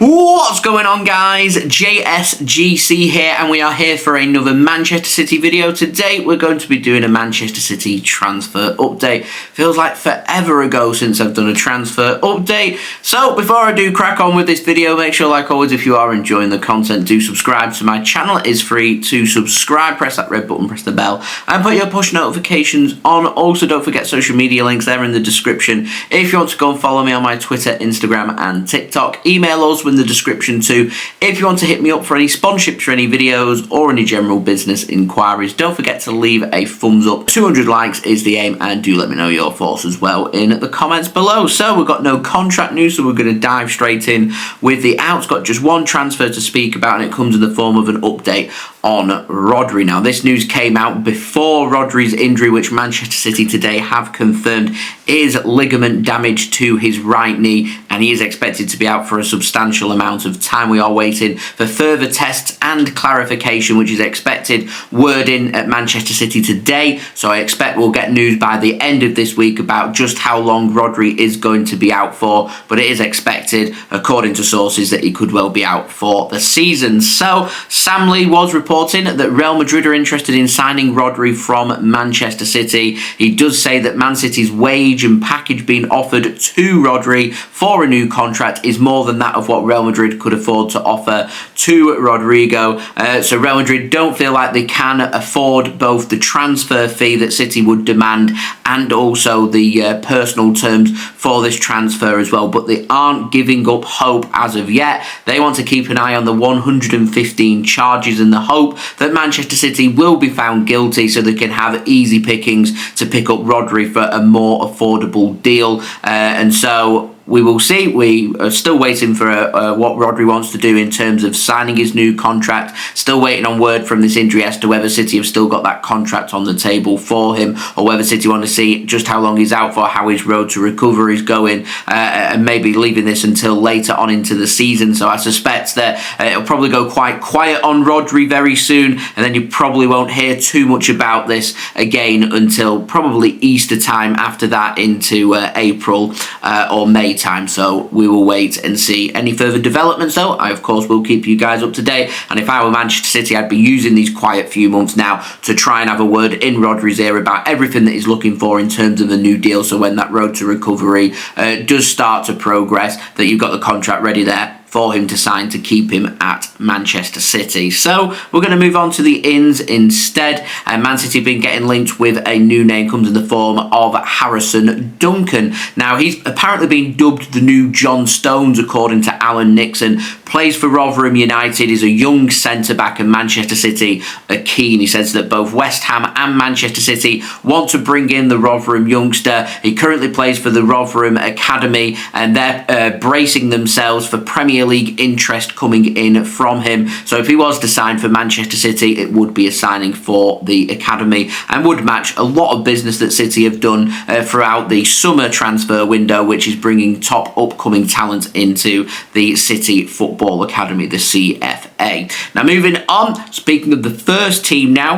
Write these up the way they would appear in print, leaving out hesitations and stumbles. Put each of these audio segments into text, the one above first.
What's going on, guys? JSGC here, and we are here for another Manchester City video. Today we're going to be doing a Manchester City transfer update. Feels like forever ago since I've done a transfer update. So before I do crack on with this video, make sure, like always, if you are enjoying the content, do subscribe to my channel. It is free to subscribe. Press that red button, press the bell, and put your push notifications on. Also, don't forget social media links there in the description if you want to go and follow me on my Twitter, Instagram and TikTok. Email us in the description too if you want to hit me up for any sponsorships for any videos or any general business inquiries. Don't forget to leave a thumbs up. 200 likes is the aim, and do let me know your thoughts as well in the comments below. So we've got no contract news, so we're going to dive straight in with the outs. Got just one transfer to speak about, and it comes in the form of an update on Rodri. Now, this news came out before Rodri's injury, which Manchester City today have confirmed is ligament damage to his right knee, and he is expected to be out for a substantial amount of time. We are waiting for further tests and clarification, which is expected word in at Manchester City today. So I expect we'll get news by the end of this week about just how long Rodri is going to be out for, but it is expected, according to sources, that he could well be out for the season. So Sam Lee was reporting that Real Madrid are interested in signing Rodri from Manchester City. He does say that Man City's wage and package being offered to Rodri for a new contract is more than that of what Real Madrid could afford to offer to Rodrigo. So Real Madrid don't feel like they can afford both the transfer fee that City would demand and also the personal terms for this transfer as well, but they aren't giving up hope as of yet. They want to keep an eye on the 115 charges in the hope that Manchester City will be found guilty so they can have easy pickings to pick up Rodri for a more affordable deal. And so we will see. We are still waiting for what Rodri wants to do in terms of signing his new contract. Still waiting on word from this injury as to whether City have still got that contract on the table for him, or whether City want to see just how long he's out for, how his road to recovery is going, and maybe leaving this until later on into the season. So I suspect that it'll probably go quite quiet on Rodri very soon, and then you probably won't hear too much about this again until probably Easter time, after that into April or May time. So we will wait and see any further developments, though. I of course will keep you guys up to date, and if I were Manchester City, I'd be using these quiet few months now to try and have a word in Rodri's ear about everything that he's looking for in terms of a new deal, so when that road to recovery does start to progress, that you've got the contract ready there for him to sign to keep him at Manchester City. So we're going to move on to the ins instead. Man City have been getting linked with a new name, comes in the form of Harrison Duncan. Now, he's apparently been dubbed the new John Stones, according to Alan Nixon. Plays for Rotherham United, is a young centre-back, and Manchester City are keen. He says that both West Ham and Manchester City want to bring in the Rotherham youngster. He currently plays for the Rotherham Academy, and they're bracing themselves for Premier League interest coming in from him. So if he was to sign for Manchester City, it would be a signing for the Academy and would match a lot of business that City have done throughout the summer transfer window, which is bringing top upcoming talent into the City Football Academy, the CFA. Now, moving on, speaking of the first team now,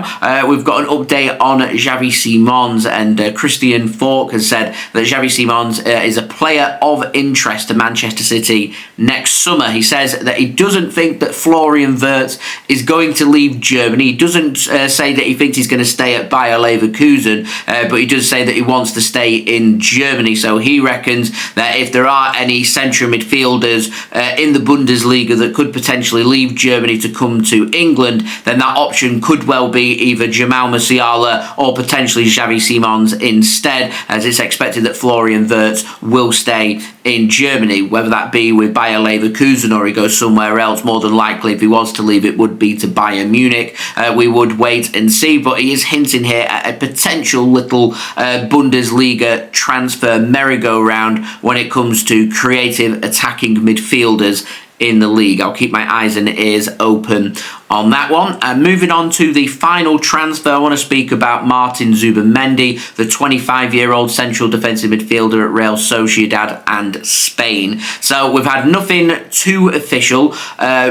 we've got an update on Xavi Simons, and Christian Falk has said that Xavi Simons is a player of interest to Manchester City next summer. He says that he doesn't think that Florian Wirtz is going to leave Germany. He doesn't say that he thinks he's going to stay at Bayer Leverkusen, but he does say that he wants to stay in Germany. So he reckons that if there are any central midfielders in the Bundesliga that could potentially leave Germany to come to England, then that option could well be either Jamal Musiala or potentially Xavi Simons instead, as it's expected that Florian Wirtz will stay in Germany, whether that be with Bayer Leverkusen or he goes somewhere else. More than likely, if he was to leave, it would be to Bayern Munich. We would wait and see, but he is hinting here at a potential little Bundesliga transfer merry-go-round when it comes to creative attacking midfielders in the league. I'll keep my eyes and ears open on that one. And moving on to the final transfer, I want to speak about Martin Zubimendi, the 25-year-old central defensive midfielder at Real Sociedad and Spain. So we've had nothing too official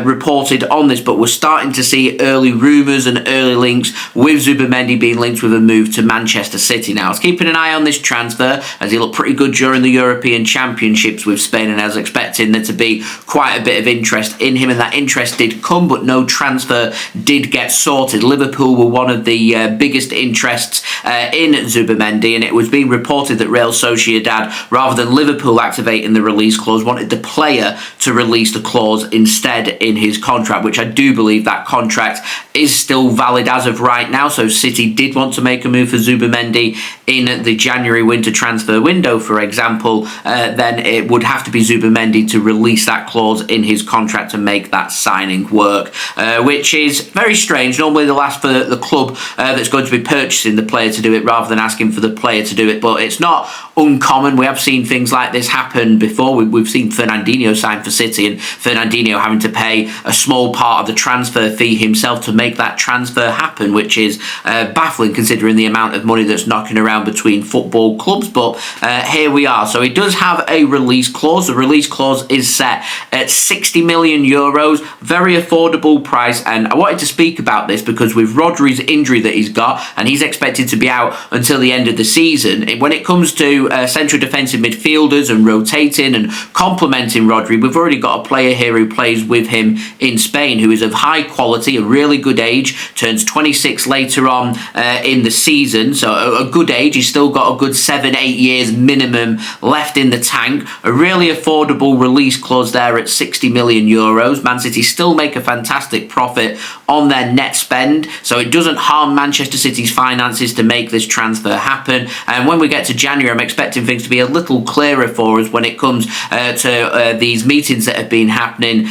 reported on this, but we're starting to see early rumours and early links with Zubimendi being linked with a move to Manchester City. Now, I was keeping an eye on this transfer as he looked pretty good during the European Championships with Spain, and I was expecting there to be quite a bit of interest in him, and that interest did come, but no transfer did get sorted. Liverpool were one of the biggest interests in Zubimendi, and it was being reported that Real Sociedad, rather than Liverpool activating the release clause, wanted the player to release the clause instead in his contract, which I do believe that contract is still valid as of right now. So City did want to make a move for Zubimendi in the January winter transfer window, for example, then it would have to be Zubimendi to release that clause in his contract to make that signing work, which is very strange. Normally they'll ask for the club that's going to be purchasing the player to do it rather than asking for the player to do it, but it's not uncommon. We have seen things like this happen before. We've seen Fernandinho sign for City, and Fernandinho having to pay a small part of the transfer fee himself to make that transfer happen, which is baffling considering the amount of money that's knocking around between football clubs, but here we are. So he does have a release clause. The release clause is set at 60 million euros, very affordable price, and I wanted to speak about this because with Rodri's injury that he's got, and he's expected to be out until the end of the season, when it comes to central defensive midfielders and rotating and complementing Rodri, we've already got a player here who plays with him in Spain who is of high quality, a really good age, turns 26 later on in the season, so a good age. He's still got a good 7-8 years minimum left in the tank. A really affordable release clause there at 60 million euros. Man City still make a fantastic profit on their net spend, so it doesn't harm Manchester City's finances to make this transfer happen. And when we get to January, I'm expecting things to be a little clearer for us when it comes to these meetings that have been happening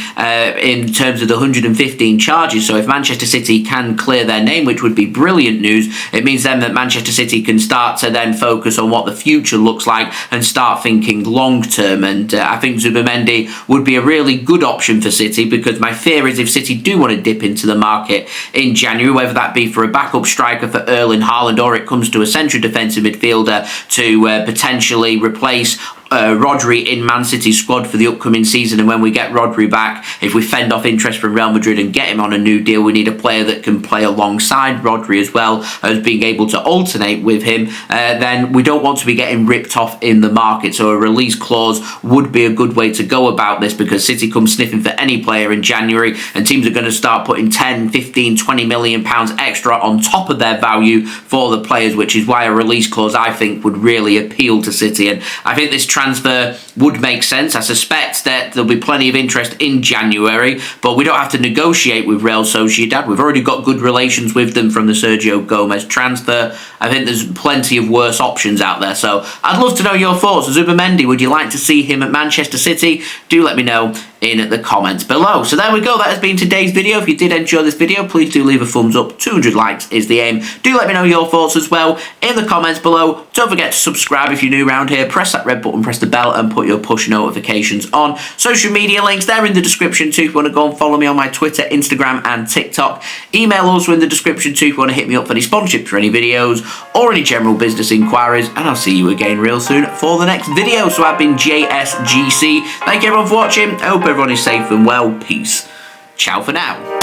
in terms of the 115 charges. So if Manchester City can clear their name, which would be brilliant news, it means then that Manchester City can start to then focus on what the future looks like and start thinking long term. And I think Zubimendi would be a really good option for City, because my fear is if City do want to dip into the market in January, whether that be for a backup striker for Erling Haaland or it comes to a central defensive midfielder to potentially replace Rodri in Man City's squad for the upcoming season, and when we get Rodri back, if we fend off interest from Real Madrid and get him on a new deal, we need a player that can play alongside Rodri as well as being able to alternate with him, then we don't want to be getting ripped off in the market. So a release clause would be a good way to go about this, because City come sniffing for any player in January and teams are going to start putting 10, 15, 20 million pounds extra on top of their value for the players, which is why a release clause I think would really appeal to City. And I think this transfer would make sense. I suspect that there'll be plenty of interest in January, but we don't have to negotiate with Real Sociedad. We've already got good relations with them from the Sergio Gomez transfer. I think there's plenty of worse options out there. So I'd love to know your thoughts. Zubimendi, would you like to see him at Manchester City? Do let me know in the comments below. So there we go. That has been today's video. If you did enjoy this video, please do leave a thumbs up. 200 likes is the aim. Do let me know your thoughts as well in the comments below. Don't forget to subscribe if you're new around here. Press that red button, press the bell, and put your push notifications on. Social media links, they're in the description too if you want to go and follow me on my Twitter, Instagram, and TikTok. Email also in the description too if you want to hit me up for any sponsorships for any videos or any general business inquiries. And I'll see you again real soon for the next video. So I've been JSGC. Thank you everyone for watching. I hope everyone is safe and well. Peace. Ciao for now.